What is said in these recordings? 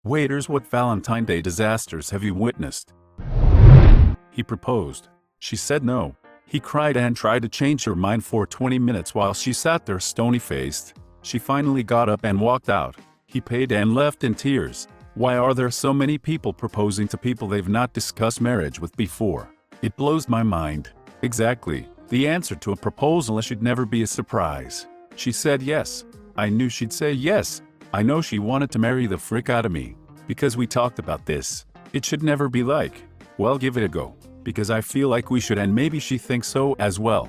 Waiters, what Valentine Day disasters have you witnessed? He proposed. She said no. He cried and tried to change her mind for 20 minutes while she sat there stony-faced. She finally got up and walked out. He paid and left in tears. Why are there so many people proposing to people they've not discussed marriage with before? It blows my mind. Exactly. The answer to a proposal should never be a surprise. She said yes. I knew she'd say yes. I know she wanted to marry the frick out of me. Because we talked about this. It should never be like, well, give it a go. Because I feel like we should, and maybe she thinks so as well.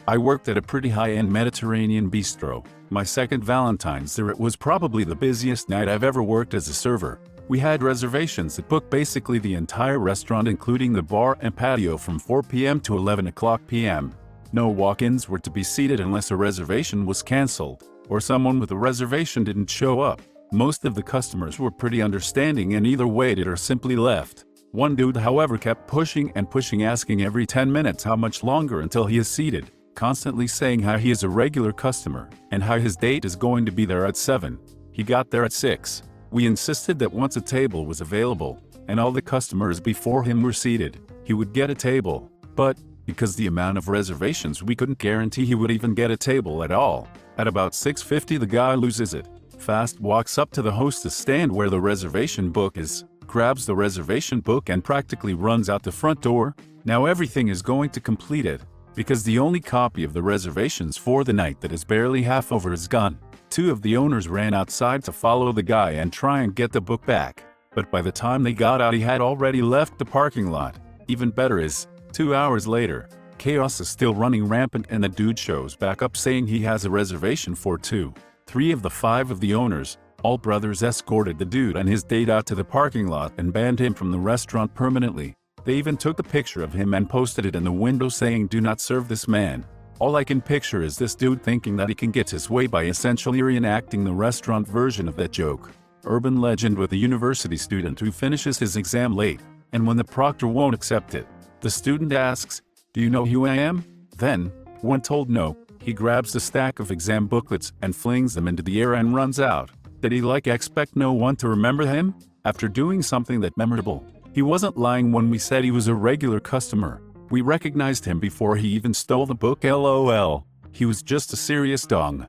I worked at a pretty high-end Mediterranean bistro. My second Valentine's there, it was probably the busiest night I've ever worked as a server. We had reservations that booked basically the entire restaurant, including the bar and patio, from 4 p.m. to 11 o'clock p.m. No walk-ins were to be seated unless a reservation was canceled, or someone with a reservation didn't show up. Most of the customers were pretty understanding and either waited or simply left. One dude, however, kept pushing and pushing, asking every 10 minutes how much longer until he is seated, constantly saying how he is a regular customer and how his date is going to be there at 7. He got there at 6. We insisted that once a table was available and all the customers before him were seated, he would get a table. But because the amount of reservations, we couldn't guarantee he would even get a table at all. At about 6:50, the guy loses it. Fast walks up to the hostess stand where the reservation book is, grabs the reservation book and practically runs out the front door. Now everything is going to complete it, because the only copy of the reservations for the night that is barely half over is gone. Two of the owners ran outside to follow the guy and try and get the book back. But by the time they got out, he had already left the parking lot. Even better is, 2 hours later, chaos is still running rampant and the dude shows back up saying he has a reservation for 2. 3 of the 5 of the owners, all brothers, escorted the dude and his date out to the parking lot and banned him from the restaurant permanently. They even took a picture of him and posted it in the window saying, "Do not serve this man." All I can picture is this dude thinking that he can get his way by essentially reenacting the restaurant version of that joke. Urban legend with a university student who finishes his exam late, and when the proctor won't accept it, the student asks, "Do you know who I am?" Then, when told no, he grabs a stack of exam booklets and flings them into the air and runs out. Did he expect no one to remember him? After doing something that memorable, he wasn't lying when we said he was a regular customer. We recognized him before he even stole the book, LOL. He was just a serious dong.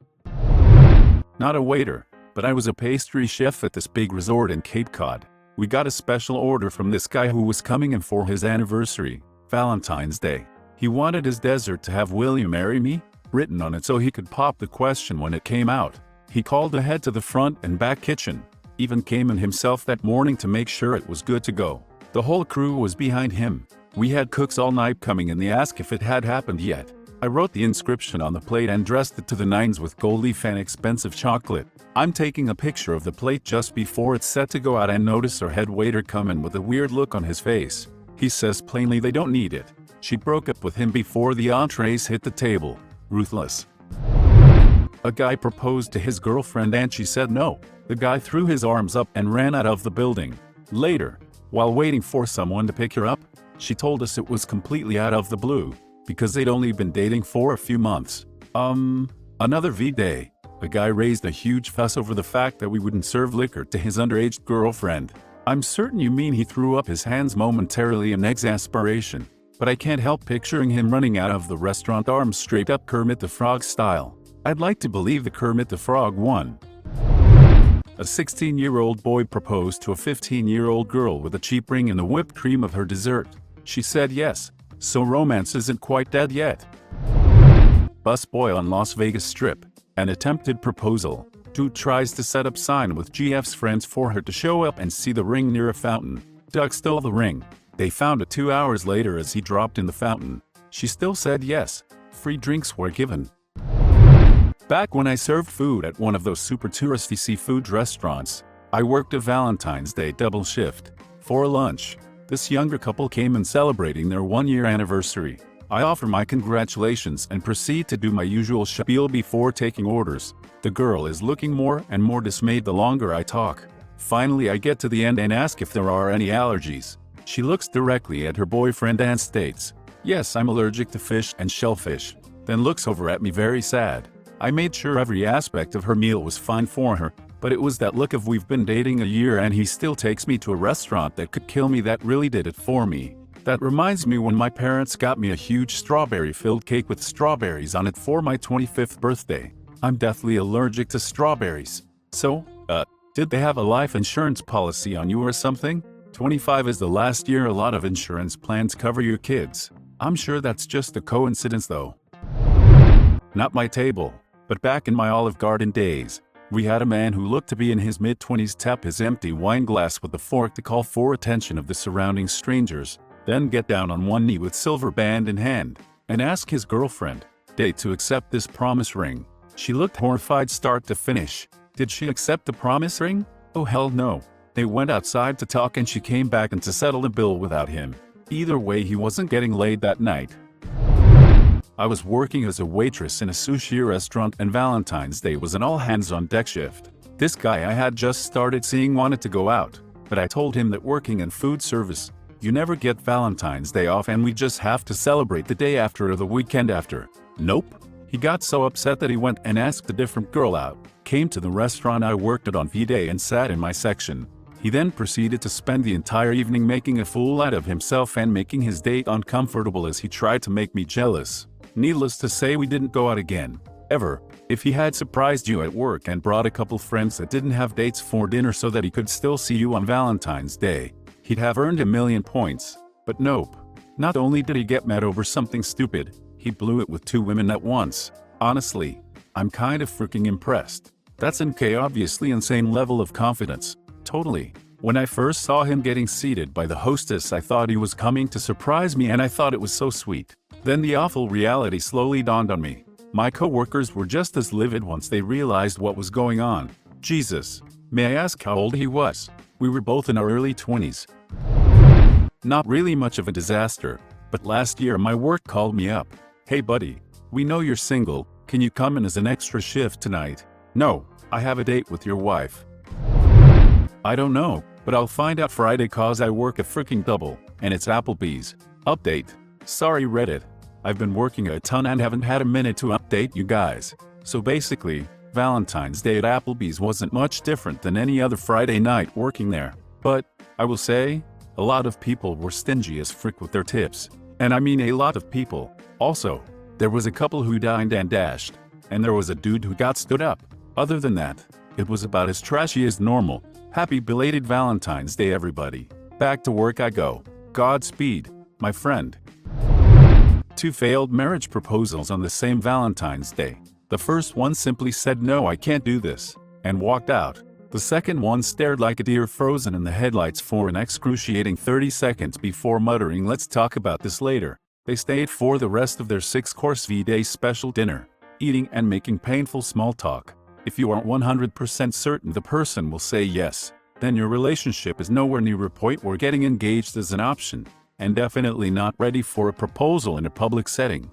Not a waiter, but I was a pastry chef at this big resort in Cape Cod. We got a special order from this guy who was coming in for his anniversary, Valentine's Day. He wanted his dessert to have "Will you marry me?" written on it so he could pop the question when it came out. He called ahead to the front and back kitchen, even came in himself that morning to make sure it was good to go. The whole crew was behind him. We had cooks all night coming in. They asked if it had happened yet. I wrote the inscription on the plate and dressed it to the nines with gold leaf and expensive chocolate. I'm taking a picture of the plate just before it's set to go out and notice our head waiter come in with a weird look on his face. He says plainly they don't need it. She broke up with him before the entrees hit the table. Ruthless. A guy proposed to his girlfriend and she said no. The guy threw his arms up and ran out of the building. Later, while waiting for someone to pick her up, she told us it was completely out of the blue, because they'd only been dating for a few months. Another V-Day. A guy raised a huge fuss over the fact that we wouldn't serve liquor to his underage girlfriend. I'm certain you mean he threw up his hands momentarily in exasperation, but I can't help picturing him running out of the restaurant arms straight up Kermit the Frog style. I'd like to believe the Kermit the Frog won. A 16-year-old boy proposed to a 15-year-old girl with a cheap ring in the whipped cream of her dessert. She said yes, so romance isn't quite dead yet. Busboy on Las Vegas Strip. An attempted proposal. Dude tries to set up sign with GF's friends for her to show up and see the ring near a fountain. Doug stole the ring. They found it 2 hours later as he dropped in the fountain. She still said yes. Free drinks were given. Back when I served food at one of those super touristy seafood restaurants, I worked a Valentine's Day double shift. For lunch, this younger couple came in celebrating their 1-year anniversary. I offer my congratulations and proceed to do my usual spiel before taking orders. The girl is looking more and more dismayed the longer I talk. Finally, I get to the end and ask if there are any allergies. She looks directly at her boyfriend and states, "Yes, I'm allergic to fish and shellfish," then looks over at me very sad. I made sure every aspect of her meal was fine for her, But it was that look of we've been dating a year and he still takes me to a restaurant that could kill me that really did it for me. That reminds me when my parents got me a huge strawberry-filled cake with strawberries on it for my 25th birthday. I'm deathly allergic to strawberries. So, did they have a life insurance policy on you or something? 25 is the last year a lot of insurance plans cover your kids. I'm sure that's just a coincidence though. Not my table, but back in my Olive Garden days, we had a man who looked to be in his mid-20s tap his empty wine glass with a fork to call for attention of the surrounding strangers, then get down on one knee with silver band in hand, and ask his girlfriend, date, to accept this promise ring. She looked horrified start to finish. Did she accept the promise ring? Oh hell no. They went outside to talk and she came back and to settle the bill without him. Either way, he wasn't getting laid that night. I was working as a waitress in a sushi restaurant and Valentine's Day was an all-hands-on-deck shift. This guy I had just started seeing wanted to go out, but I told him that working in food service, you never get Valentine's Day off and we just have to celebrate the day after or the weekend after. Nope. He got so upset that he went and asked a different girl out, came to the restaurant I worked at on V-Day and sat in my section. He then proceeded to spend the entire evening making a fool out of himself and making his date uncomfortable as he tried to make me jealous. Needless to say, we didn't go out again. Ever. If he had surprised you at work and brought a couple friends that didn't have dates for dinner so that he could still see you on Valentine's Day, he'd have earned 1,000,000 points. But nope. Not only did he get mad over something stupid, he blew it with 2 women at once. Honestly, I'm kind of freaking impressed. That's an obviously insane level of confidence. Totally. When I first saw him getting seated by the hostess, I thought he was coming to surprise me and I thought it was so sweet. Then the awful reality slowly dawned on me. My coworkers were just as livid once they realized what was going on. Jesus. May I ask how old he was? We were both in our early 20s. Not really much of a disaster, but last year my work called me up. Hey buddy, we know you're single, can you come in as an extra shift tonight? No, I have a date with your wife. I don't know, but I'll find out Friday cause I work a freaking double, and it's Applebee's. Update. Sorry Reddit. I've been working a ton and haven't had a minute to update you guys. So basically, Valentine's Day at Applebee's wasn't much different than any other Friday night working there. But, I will say, a lot of people were stingy as frick with their tips. And I mean a lot of people. Also, there was a couple who dined and dashed, and there was a dude who got stood up. Other than that, it was about as trashy as normal. Happy belated Valentine's Day everybody. Back to work I go. Godspeed, my friend. 2 failed marriage proposals on the same Valentine's Day. The first one simply said no, I can't do this, and walked out. The second one stared like a deer frozen in the headlights for an excruciating 30 seconds before muttering, let's talk about this later. They stayed for the rest of their 6-course V-Day special dinner, eating and making painful small talk. If you aren't 100% certain the person will say yes, then your relationship is nowhere near a point where getting engaged is an option, and definitely not ready for a proposal in a public setting.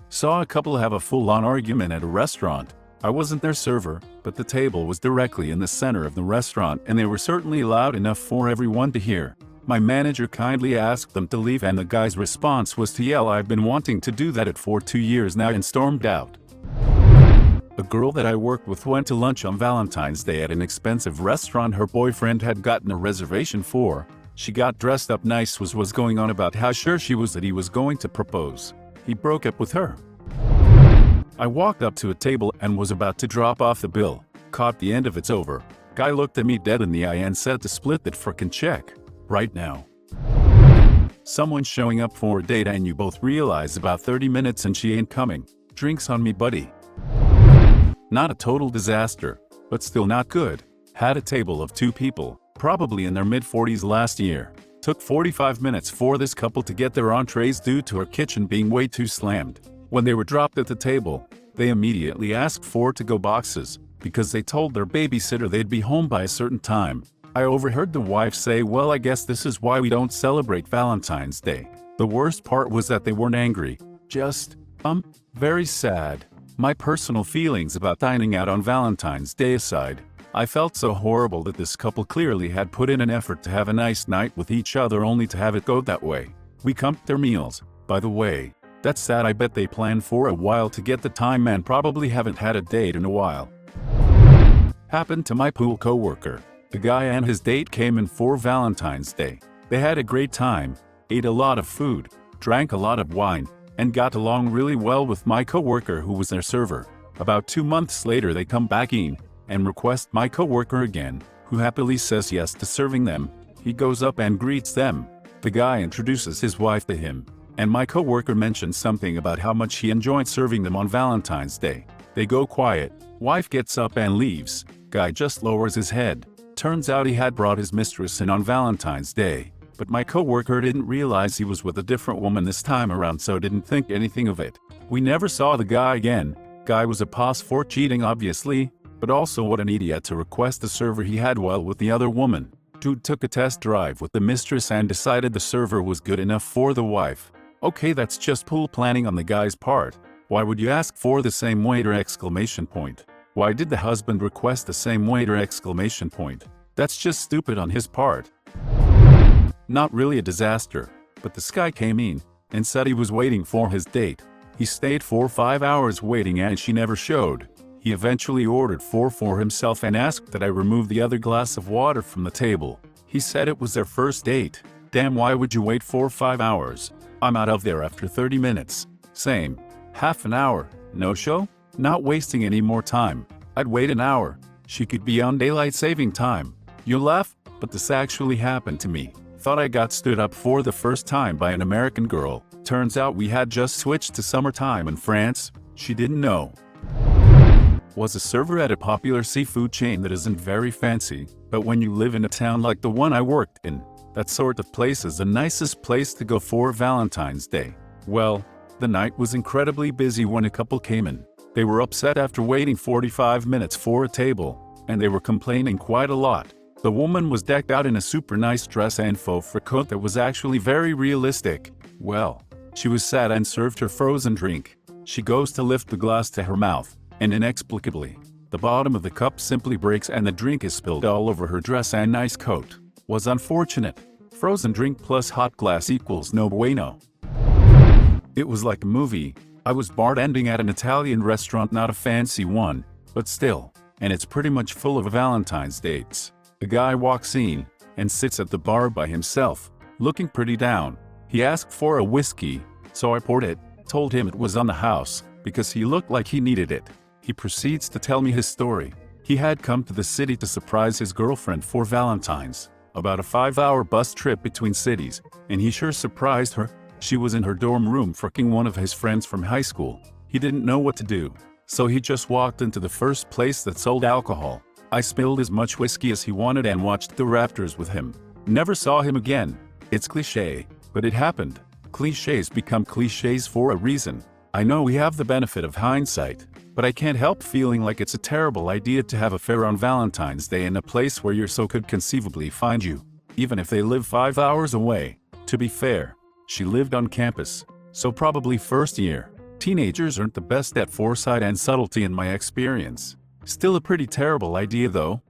Saw a couple have a full-on argument at a restaurant. I wasn't their server, but the table was directly in the center of the restaurant and they were certainly loud enough for everyone to hear. My manager kindly asked them to leave and the guy's response was to yell, I've been wanting to do that for 2 years now, and stormed out. A girl that I worked with went to lunch on Valentine's Day at an expensive restaurant her boyfriend had gotten a reservation for. She got dressed up nice, was going on about how sure she was that he was going to propose. He broke up with her. I walked up to a table and was about to drop off the bill. Caught the end of it's over. Guy looked at me dead in the eye and said to split that frickin' check. Right now. Someone showing up for a date and you both realize about 30 minutes and she ain't coming. Drinks on me buddy. Not a total disaster, but still not good. Had a table of 2 people, probably in their mid-40s last year. Took 45 minutes for this couple to get their entrees due to her kitchen being way too slammed. When they were dropped at the table, they immediately asked for to-go boxes, because they told their babysitter they'd be home by a certain time. I overheard the wife say, well, I guess this is why we don't celebrate Valentine's Day. The worst part was that they weren't angry, just, very sad. My personal feelings about dining out on Valentine's Day aside, I felt so horrible that this couple clearly had put in an effort to have a nice night with each other only to have it go that way. We comped their meals, by the way. That's sad. I bet they planned for a while to get the time and probably haven't had a date in a while. Happened to my pool coworker. The guy and his date came in for Valentine's Day. They had a great time, ate a lot of food, drank a lot of wine, and got along really well with my coworker who was their server. About 2 months later they come back in and request my coworker again, who happily says yes to serving them. He goes up and greets them. The guy introduces his wife to him, and my coworker mentions something about how much he enjoyed serving them on Valentine's Day. They go quiet. Wife gets up and leaves. Guy just lowers his head. Turns out he had brought his mistress in on Valentine's Day, but my coworker didn't realize he was with a different woman this time around, so didn't think anything of it. We never saw the guy again. Guy was a pos for cheating obviously, but also what an idiot to request the server he had while with the other woman. Dude took a test drive with the mistress and decided the server was good enough for the wife. Okay, that's just pool planning on the guy's part. Why would you ask for the same waiter exclamation point? Why did the husband request the same waiter exclamation point? That's just stupid on his part. Not really a disaster, but this guy came in and said he was waiting for his date. He stayed 4 or 5 hours waiting and she never showed. He eventually ordered 4 for himself and asked that I remove the other glass of water from the table. He said it was their first date. Damn, why would you wait 4 or 5 hours? I'm out of there after 30 minutes. Same. Half an hour. No show? Not wasting any more time. I'd wait an hour. She could be on daylight saving time. You laugh, but this actually happened to me. Thought I got stood up for the first time by an American girl. Turns out we had just switched to summertime in France. She didn't know. Was a server at a popular seafood chain that isn't very fancy, but when you live in a town like the one I worked in, that sort of place is the nicest place to go for Valentine's Day. Well, the night was incredibly busy when a couple came in. They were upset after waiting 45 minutes for a table, and they were complaining quite a lot. The woman was decked out in a super nice dress and faux fur coat that was actually very realistic. Well, she was sad and served her frozen drink. She goes to lift the glass to her mouth, and inexplicably, the bottom of the cup simply breaks and the drink is spilled all over her dress and nice coat. Was unfortunate. Frozen drink plus hot glass equals no bueno. It was like a movie. I was bartending at an Italian restaurant, not a fancy one, but still, and it's pretty much full of Valentine's dates. The guy walks in and sits at the bar by himself, looking pretty down. He asked for a whiskey, so I poured it, told him it was on the house, because he looked like he needed it. He proceeds to tell me his story. He had come to the city to surprise his girlfriend for Valentine's, about a 5-hour bus trip between cities, and he sure surprised her. She was in her dorm room fucking one of his friends from high school. He didn't know what to do, so he just walked into the first place that sold alcohol. I spilled as much whiskey as he wanted and watched the Raptors with him. Never saw him again. It's cliché, but it happened. Clichés become clichés for a reason. I know we have the benefit of hindsight, but I can't help feeling like it's a terrible idea to have an affair on Valentine's Day in a place where your so could conceivably find you, even if they live 5 hours away. To be fair, she lived on campus, so probably first year. Teenagers aren't the best at foresight and subtlety in my experience. Still a pretty terrible idea though.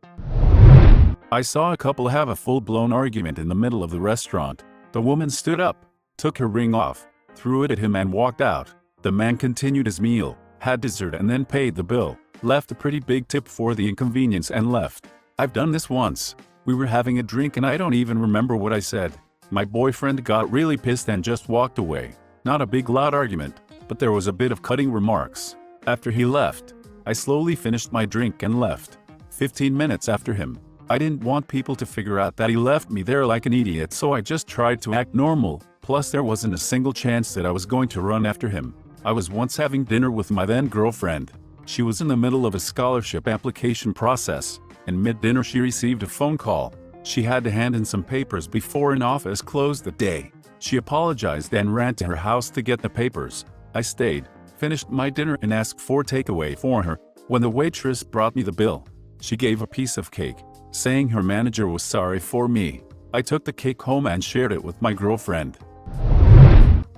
I saw a couple have a full-blown argument in the middle of the restaurant. The woman stood up, took her ring off, threw it at him and walked out. The man continued his meal, had dessert and then paid the bill, left a pretty big tip for the inconvenience and left. I've done this once. We were having a drink and I don't even remember what I said. My boyfriend got really pissed and just walked away. Not a big loud argument, but there was a bit of cutting remarks. After he left, I slowly finished my drink and left. 15 minutes after him. I didn't want people to figure out that he left me there like an idiot, so I just tried to act normal. Plus there wasn't a single chance that I was going to run after him. I was once having dinner with my then girlfriend. She was in the middle of a scholarship application process, and mid-dinner she received a phone call. She had to hand in some papers before an office closed that day. She apologized and ran to her house to get the papers. I stayed, finished my dinner and asked for takeaway for her. When the waitress brought me the bill, she gave a piece of cake, saying her manager was sorry for me. I took the cake home and shared it with my girlfriend.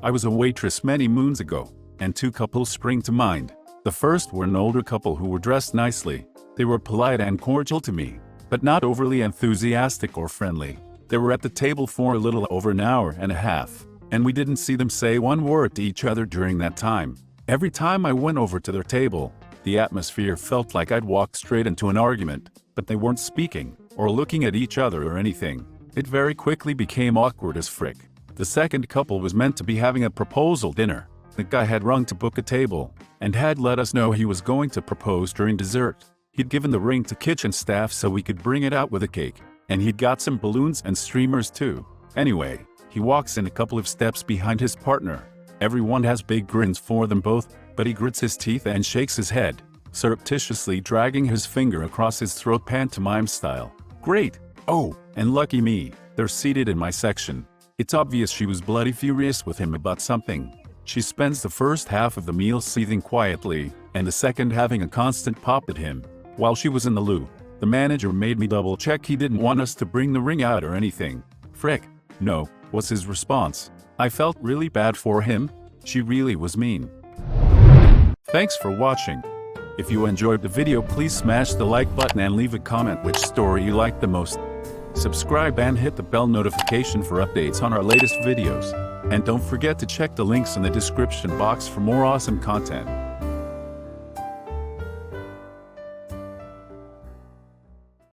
I was a waitress many moons ago, and 2 couples spring to mind. The first were an older couple who were dressed nicely. They were polite and cordial to me, but not overly enthusiastic or friendly. They were at the table for a little over an hour and a half, and we didn't see them say one word to each other during that time. Every time I went over to their table, The atmosphere felt like I'd walked straight into an argument, but they weren't speaking, or looking at each other or anything. It very quickly became awkward as frick. The second couple was meant to be having a proposal dinner. The guy had rung to book a table, and had let us know he was going to propose during dessert. He'd given the ring to kitchen staff so we could bring it out with a cake, and he'd got some balloons and streamers too. Anyway, he walks in a couple of steps behind his partner. Everyone has big grins for them both, but he grits his teeth and shakes his head, surreptitiously dragging his finger across his throat pantomime style. Great! Oh, and lucky me, they're seated in my section. It's obvious she was bloody furious with him about something. She spends the first half of the meal seething quietly, and the second having a constant pop at him. While she was in the loo, the manager made me double check he didn't want us to bring the ring out or anything. Frick, no, was his response. I felt really bad for him. She really was mean. Thanks for watching. If you enjoyed the video, please smash the like button and leave a comment which story you liked the most. Subscribe and hit the bell notification for updates on our latest videos. And don't forget to check the links in the description box for more awesome content.